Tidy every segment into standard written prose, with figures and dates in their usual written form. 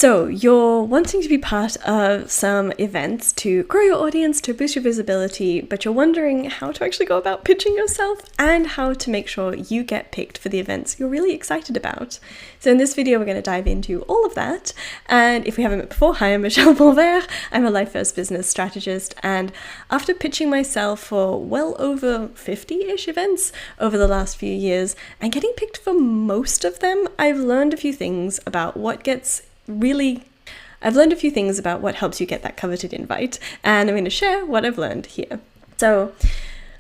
So you're wanting to be part of some events to grow your audience, to boost your visibility, but you're wondering how to actually go about pitching yourself and how to make sure you get picked for the events you're really excited about. So in this video, we're going to dive into all of that. And if we haven't met before, hi, I'm Michelle Bonvert. I'm a life first business strategist. And after pitching myself for well over 50-ish events over the last few years and getting picked for most of them, I've learned a few things about what helps you get that coveted invite, and I'm going to share what I've learned here. So,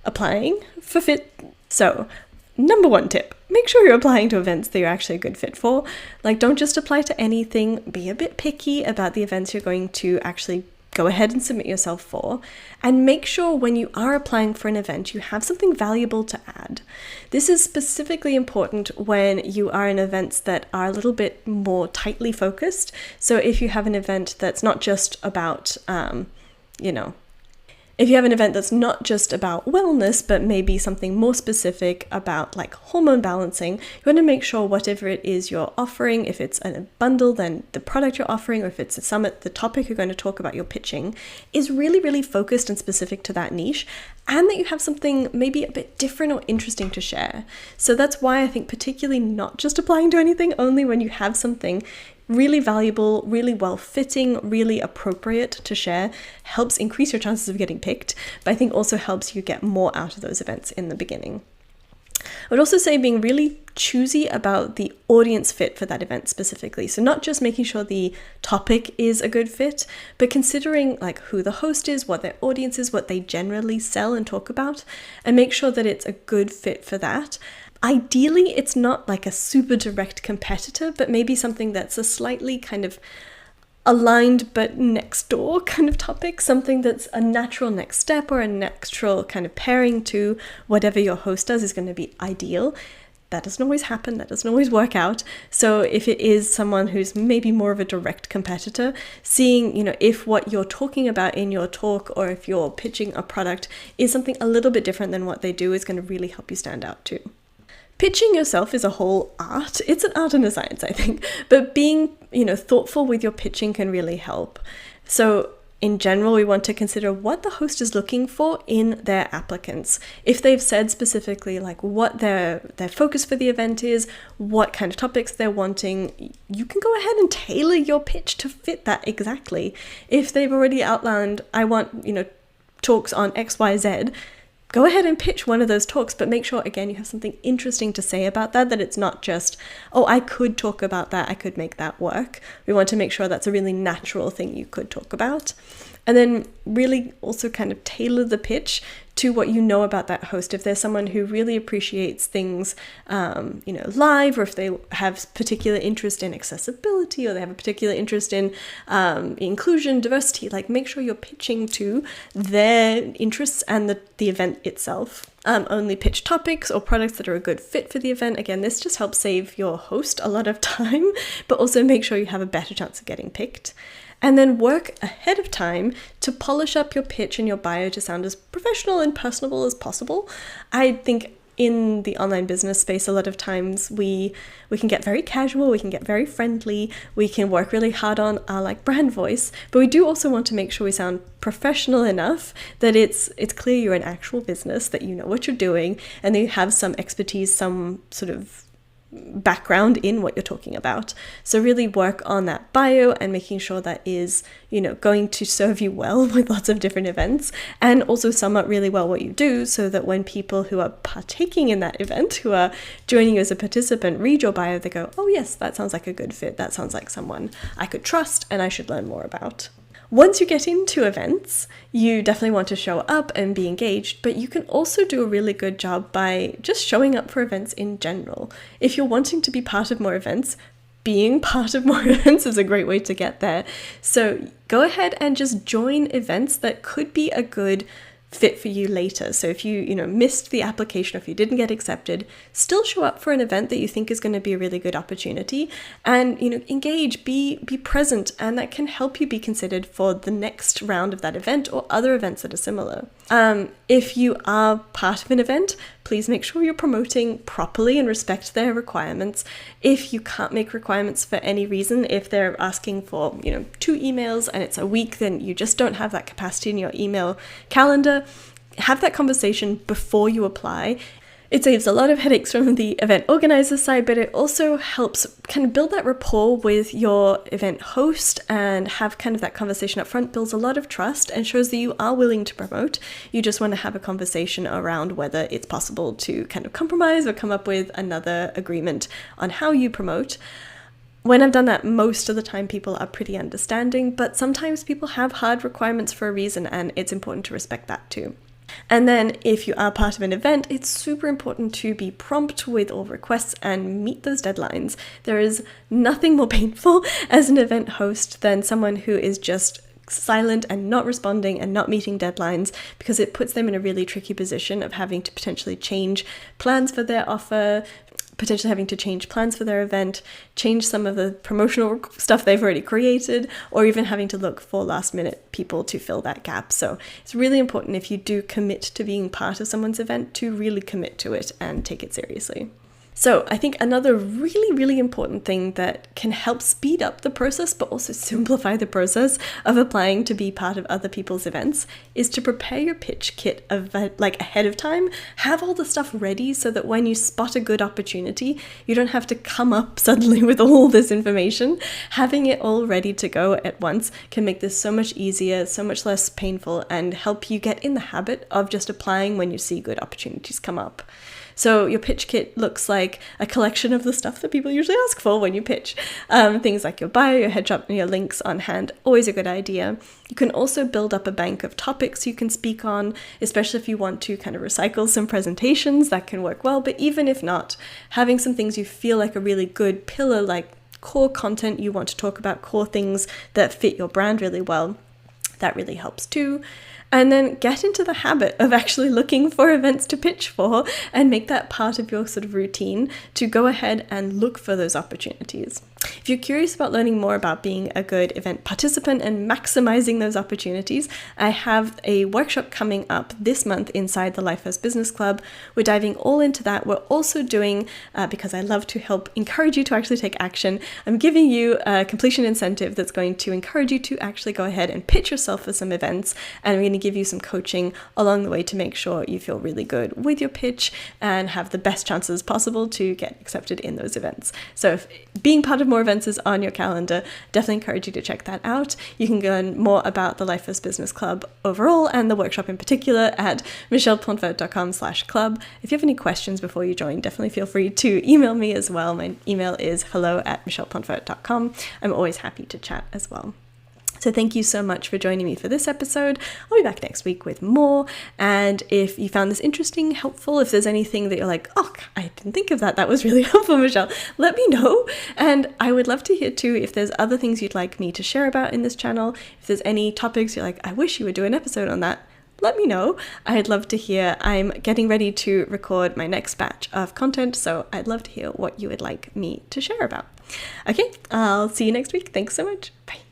applying for fit. So, number one tip, make sure you're applying to events that you're actually a good fit for. Like, don't just apply to anything. Be a bit picky about the events you're going to actually go ahead and submit yourself for, and make sure when you are applying for an event, you have something valuable to add. This is specifically important when you are in events that are a little bit more tightly focused. So if you have an event that's not just about, if you have an event that's not just about wellness, but maybe something more specific about like hormone balancing, you want to make sure whatever it is you're offering, if it's a bundle, then the product you're offering, or if it's a summit, the topic you're going to talk about, you're pitching, is really, really focused and specific to that niche, and that you have something maybe a bit different or interesting to share. So that's why I think particularly not just applying to anything, only when you have something really valuable, really well-fitting, really appropriate to share, helps increase your chances of getting picked, but I think also helps you get more out of those events in the beginning. I would also say being really choosy about the audience fit for that event specifically. So not just making sure the topic is a good fit, but considering like who the host is, what their audience is, what they generally sell and talk about, and make sure that it's a good fit for that. Ideally, it's not like a super direct competitor, but maybe something that's a slightly kind of aligned but next door kind of topic, something that's a natural next step or a natural kind of pairing to whatever your host does is going to be ideal. That doesn't always happen, that doesn't always work out. So if it is someone who's maybe more of a direct competitor, seeing, if what you're talking about in your talk or if you're pitching a product is something a little bit different than what they do is going to really help you stand out too. Pitching yourself is a whole art. It's an art and a science, I think, but being, thoughtful with your pitching can really help. So in general, we want to consider what the host is looking for in their applicants. If they've said specifically like what their focus for the event is, what kind of topics they're wanting, you can go ahead and tailor your pitch to fit that exactly. If they've already outlined, I want, talks on X, Y, Z, go ahead and pitch one of those talks, but make sure, again, you have something interesting to say about that it's not just, oh, I could talk about that, I could make that work. We want to make sure that's a really natural thing you could talk about. And then really also kind of tailor the pitch to what you know about that host. If there's someone who really appreciates things, live, or if they have particular interest in accessibility, or they have a particular interest in inclusion, diversity, like make sure you're pitching to their interests and the event itself. Only pitch topics or products that are a good fit for the event. Again, this just helps save your host a lot of time, but also make sure you have a better chance of getting picked. And then work ahead of time to polish up your pitch and your bio to sound as professional and personable as possible. I think in the online business space, a lot of times we can get very casual, we can get very friendly, we can work really hard on our brand voice, but we do also want to make sure we sound professional enough that it's clear you're an actual business, that you know what you're doing, and that you have some expertise, some sort of background in what you're talking about. So really work on that bio and making sure that is, going to serve you well with lots of different events, and also sum up really well what you do, so that when people who are partaking in that event, who are joining you as a participant, read your bio, they go, oh yes, that sounds like a good fit. That sounds like someone I could trust and I should learn more about. Once you get into events, you definitely want to show up and be engaged, but you can also do a really good job by just showing up for events in general. If you're wanting to be part of more events, being part of more events is a great way to get there. So go ahead and just join events that could be a good fit for you later. So if you missed the application, or if you didn't get accepted, still show up for an event that you think is going to be a really good opportunity, and engage, be present, and that can help you be considered for the next round of that event or other events that are similar. If you are part of an event, please make sure you're promoting properly and respect their requirements. If you can't make requirements for any reason, if they're asking for, 2 emails and it's a week, then you just don't have that capacity in your email calendar, have that conversation before you apply. It saves a lot of headaches from the event organizer side, but it also helps kind of build that rapport with your event host, and have kind of that conversation up front builds a lot of trust and shows that you are willing to promote. You just want to have a conversation around whether it's possible to kind of compromise or come up with another agreement on how you promote. When I've done that, most of the time people are pretty understanding, but sometimes people have hard requirements for a reason, and it's important to respect that too. And then if you are part of an event, it's super important to be prompt with all requests and meet those deadlines. There is nothing more painful as an event host than someone who is just silent and not responding and not meeting deadlines, because it puts them in a really tricky position of having to potentially change plans for their offer, potentially having to change plans for their event, change some of the promotional stuff they've already created, or even having to look for last minute people to fill that gap. So it's really important, if you do commit to being part of someone's event, to really commit to it and take it seriously. So I think another really, really important thing that can help speed up the process, but also simplify the process of applying to be part of other people's events, is to prepare your pitch kit ahead of time. Have all the stuff ready so that when you spot a good opportunity, you don't have to come up suddenly with all this information. Having it all ready to go at once can make this so much easier, so much less painful, and help you get in the habit of just applying when you see good opportunities come up. So your pitch kit looks like a collection of the stuff that people usually ask for when you pitch. Things like your bio, your headshot, and your links on hand, always a good idea. You can also build up a bank of topics you can speak on, especially if you want to kind of recycle some presentations. That can work well, but even if not, having some things you feel like a really good pillar, like core content you want to talk about, core things that fit your brand really well, that really helps too. And then get into the habit of actually looking for events to pitch for, and make that part of your sort of routine to go ahead and look for those opportunities. If you're curious about learning more about being a good event participant and maximizing those opportunities, I have a workshop coming up this month inside the Life First Business Club. We're diving all into that. We're also doing, because I love to help encourage you to actually take action, I'm giving you a completion incentive that's going to encourage you to actually go ahead and pitch yourself for some events. And I'm going to give you some coaching along the way to make sure you feel really good with your pitch and have the best chances possible to get accepted in those events. So if being part of more events is on your calendar, definitely encourage you to check that out. You can learn more about the Life First Business Club overall and the workshop in particular at michellepontvert.com/club. If you have any questions before you join, definitely feel free to email me as well. My email is hello@michellepontvert.com. I'm always happy to chat as well. So thank you so much for joining me for this episode. I'll be back next week with more. And if you found this interesting, helpful, if there's anything that you're like, oh, I didn't think of that, that was really helpful, Michelle, let me know. And I would love to hear too, if there's other things you'd like me to share about in this channel, if there's any topics you're like, I wish you would do an episode on that, let me know. I'd love to hear. I'm getting ready to record my next batch of content, so I'd love to hear what you would like me to share about. Okay, I'll see you next week. Thanks so much. Bye.